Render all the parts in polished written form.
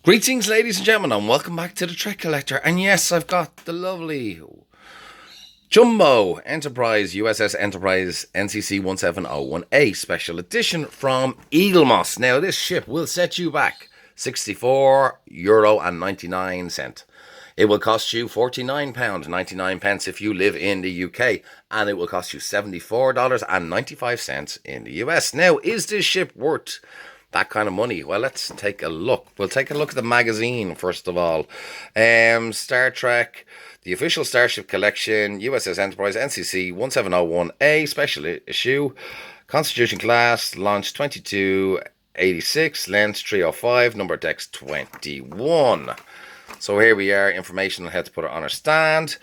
Greetings, ladies and gentlemen, and welcome back to the Trek Collector. And yes, I've got the lovely Jumbo Enterprise USS Enterprise NCC 1701A Special Edition from Eaglemoss. Now, this ship will set you back €64.99. It will cost you £49.99 if you live in the UK, and it will cost you $74.95 in the US. Now, is this ship worth that kind of money? Well, let's take a look. We'll take a look at the magazine first of all. Star Trek, the official Starship Collection, USS Enterprise, NCC 1701A, special issue, Constitution class, launch 2286, length 305, number decks 21. So here we are, information on how to put it on our stand.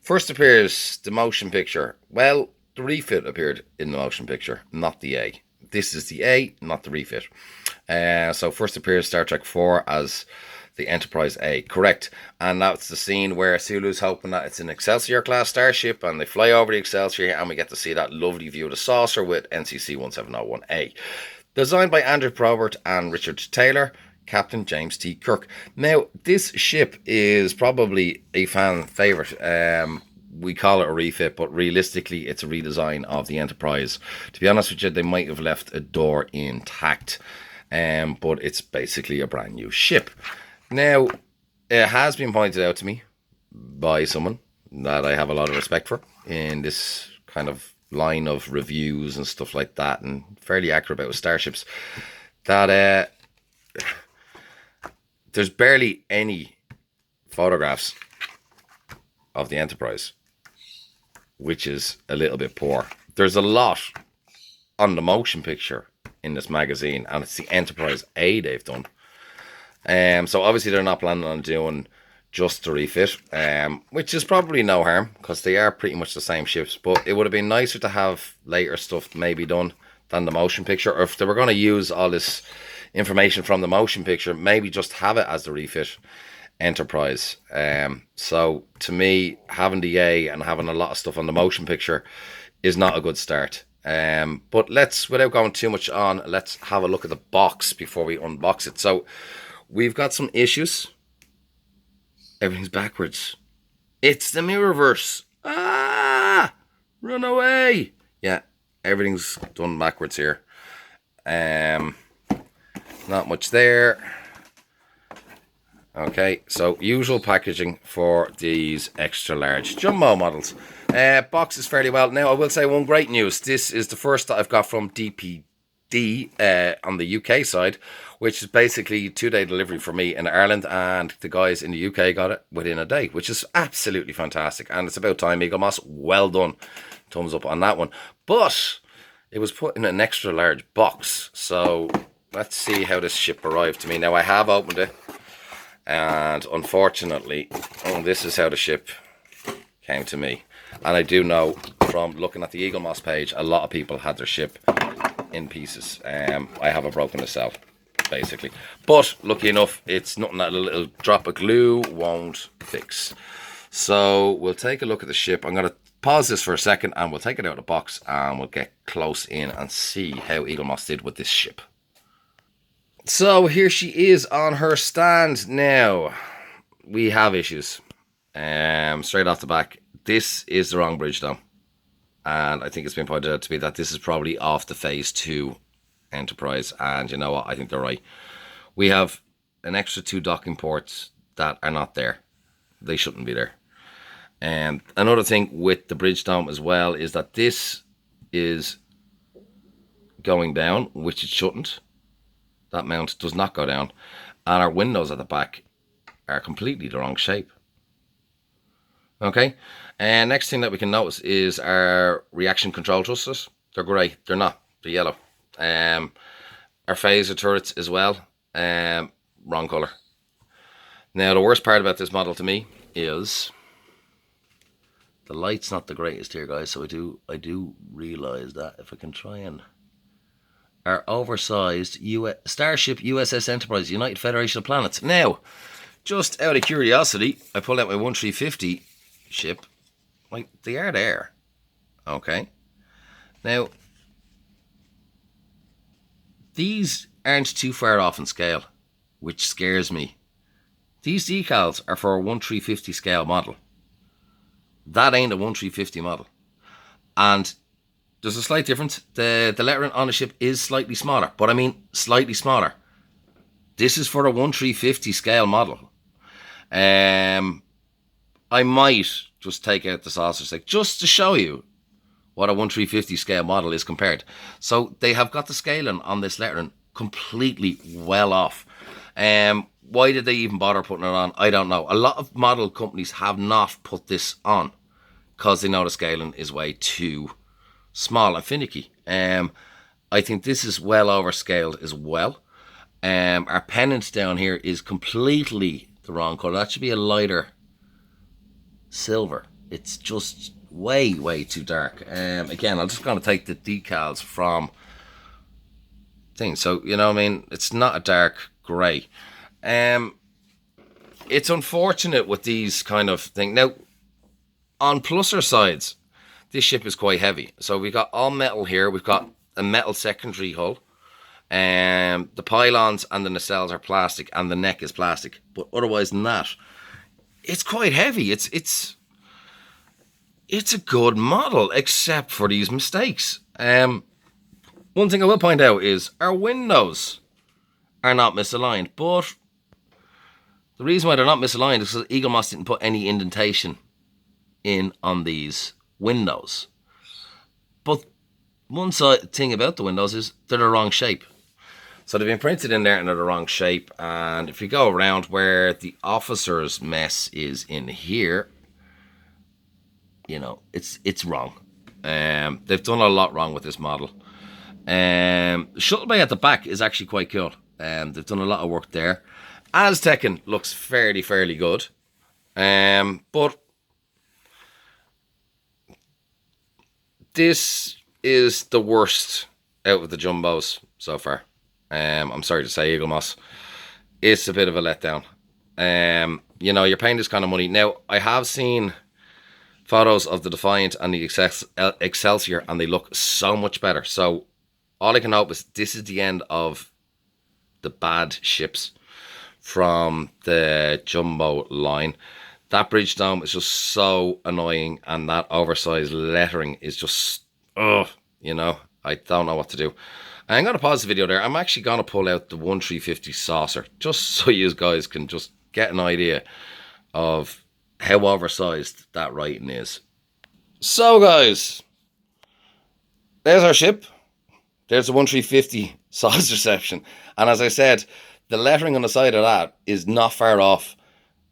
First appears the motion picture. Well, the refit appeared in the motion picture, not the A. This is the A, not the refit. So first appears Star Trek 4 as the Enterprise A, correct. And that's the scene where Sulu's hoping that it's an Excelsior class starship and they fly over the Excelsior and we get to see that lovely view of the saucer with NCC 1701A. Designed by Andrew Probert and Richard Taylor, Captain James T. Kirk. Now, this ship is probably a fan favourite. We call it a refit, but realistically it's a redesign of the Enterprise. To be honest with you, they might have left a door intact, but it's basically a brand new ship. Now, it has been pointed out to me by someone that I have a lot of respect for in this kind of line of reviews and stuff like that, and fairly accurate about starships, that there's barely any photographs of the Enterprise, which is a little bit poor. There's a lot on the motion picture in this magazine, and it's the Enterprise A they've done. So obviously they're not planning on doing just the refit, which is probably no harm because they are pretty much the same ships. But it would have been nicer to have later stuff maybe done than the motion picture, or if they were going to use all this information from the motion picture, maybe just have it as the refit Enterprise. So to me, having the A and having a lot of stuff on the motion picture is not a good start. But let's, without going too much on, let's have a look at the box before we unbox it. So we've got some issues. Everything's backwards. It's the Mirrorverse. Ah, run away. Yeah, everything's done backwards here. Not much there. Okay, so usual packaging for these extra large jumbo models. Box is fairly well. Now, I will say one great news. This is the first that I've got from DPD on the UK side, which is basically 2-day delivery for me in Ireland, and the guys in the UK got it within a day, which is absolutely fantastic. And it's about time, Eaglemoss. Well done. Thumbs up on that one. But it was put in an extra large box. So let's see how this ship arrived to me. Now, I have opened it, and unfortunately, this is how the ship came to me. And I do know from looking at the Eaglemoss page, a lot of people had their ship in pieces. I have a broken to sell, basically. But lucky enough, it's nothing that a little drop of glue won't fix. So we'll take a look at the ship. I'm going to pause this for a second and we'll take it out of the box and we'll get close in and see how Eaglemoss did with this ship. So here she is on her stand. Now, we have issues. Straight off the back, this is the wrong bridge dome. And I think it's been pointed out to me that this is probably off the Phase 2 Enterprise. And you know what? I think they're right. We have an extra 2 docking ports that are not there. They shouldn't be there. And another thing with the bridge dome as well is that this is going down, which it shouldn't. That mount does not go down. And our windows at the back are completely the wrong shape. Okay. And next thing that we can notice is our reaction control thrusters. They're grey. They're not. They're yellow. Our phaser turrets as well. Wrong colour. Now, the worst part about this model to me is the light's not the greatest here, guys. So I do realise that. If I can try and... Our oversized Starship USS Enterprise, United Federation of Planets. Now, just out of curiosity, I pulled out my 1350 ship. Like, they are there. Okay. Now, these aren't too far off in scale, which scares me These decals are for a 1/350 scale model. That ain't a 1/350 model. And there's a slight difference. The lettering on the ship is slightly smaller, but I mean slightly smaller. This is for a 1/350 scale model. I might just take out the saucer stick just to show you what a 1/350 scale model is compared. So they have got the scaling on this lettering completely well off. Why did they even bother putting it on? I don't know. A lot of model companies have not put this on because they know the scaling is way too small and finicky. I think this is well overscaled as well. Our pennant down here is completely the wrong colour. That should be a lighter silver. It's just way too dark. Again, I'm just going to take the decals from things. So, you know what I mean? It's not a dark grey. It's unfortunate with these kind of things. Now, on pluser sides, this ship is quite heavy. So we've got all metal here. We've got a metal secondary hull. The pylons and the nacelles are plastic and the neck is plastic. But otherwise than that, it's quite heavy. It's a good model, except for these mistakes. One thing I will point out is our windows are not misaligned, but the reason why they're not misaligned is because Eaglemoss didn't put any indentation in on these windows. But one thing about the windows is they're the wrong shape. So they've been printed in there and they're the wrong shape. And if you go around where the officer's mess is in here, you know, it's wrong. They've done a lot wrong with this model. The shuttle bay at the back is actually quite cool. They've done a lot of work there. Aztecing looks fairly good. But this is the worst out of the jumbos so far. I'm sorry to say, Eaglemoss. It's a bit of a letdown. You know, you're paying this kind of money. Now, I have seen photos of the Defiant and the Excelsior, and they look so much better. So, all I can hope is this is the end of the bad ships from the jumbo line. That bridge dome is just so annoying, and that oversized lettering is just, you know, I don't know what to do. I'm going to pause the video there. I'm actually going to pull out the 1/350 saucer, just so you guys can just get an idea of how oversized that writing is. So guys, there's our ship. There's the 1/350 saucer section. And as I said, the lettering on the side of that is not far off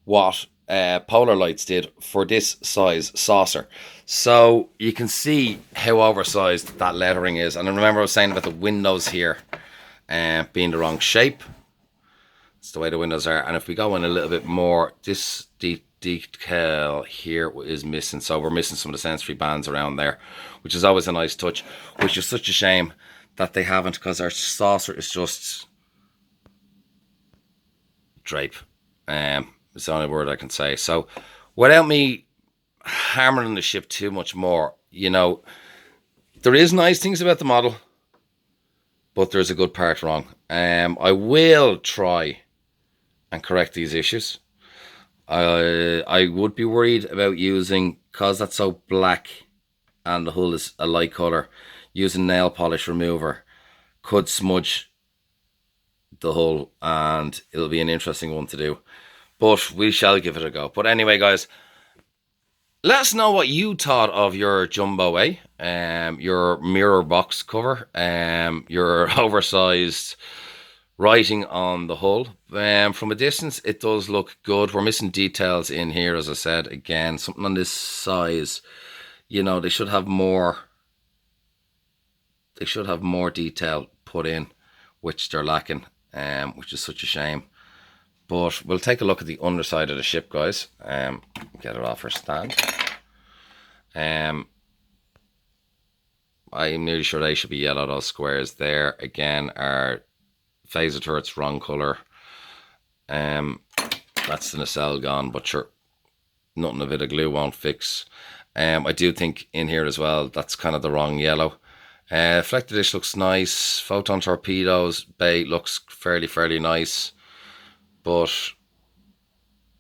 what Polar Lights did for this size saucer. So you can see how oversized that lettering is. And I remember I was saying about the windows here being the wrong shape. It's the way the windows are. And if we go in a little bit more, this decal here is missing. So we're missing some of the sensory bands around there, which is always a nice touch, which is such a shame that they haven't, because our saucer is just drape. It's the only word I can say. So without me hammering the ship too much more, you know, there is nice things about the model, but there's a good part wrong. I will try and correct these issues. I would be worried about using, because that's so black and the hull is a light colour, using nail polish remover could smudge the hull, and it'll be an interesting one to do. But we shall give it a go. But anyway, guys, let us know what you thought of your Jumbo A, your mirror box cover, your oversized writing on the hull. From a distance, it does look good. We're missing details in here, as I said. Again, something on this size. You know, they should have more. They should have more detail put in, which they're lacking, which is such a shame. But we'll take a look at the underside of the ship, guys. Get it off our stand. I'm nearly sure they should be yellow, those squares there. Again, our phaser turret's wrong colour. That's the nacelle gone, but sure, nothing a bit of glue won't fix. I do think in here as well, that's kind of the wrong yellow. Reflector dish looks nice. Photon torpedoes bay looks fairly nice. But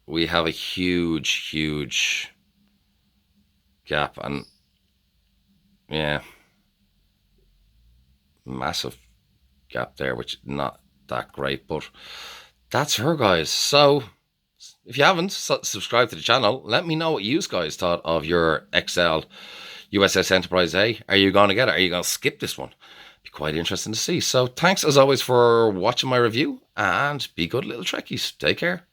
we have a huge gap, and yeah, massive gap there, which is not that great, but that's her, guys. So if you haven't subscribed to the channel, let me know what you guys thought of your XL USS Enterprise A. Are you going to get it? Are you going to skip this one? Be quite interesting to see. So thanks as always for watching my review, and be good little Trekkies. Take care.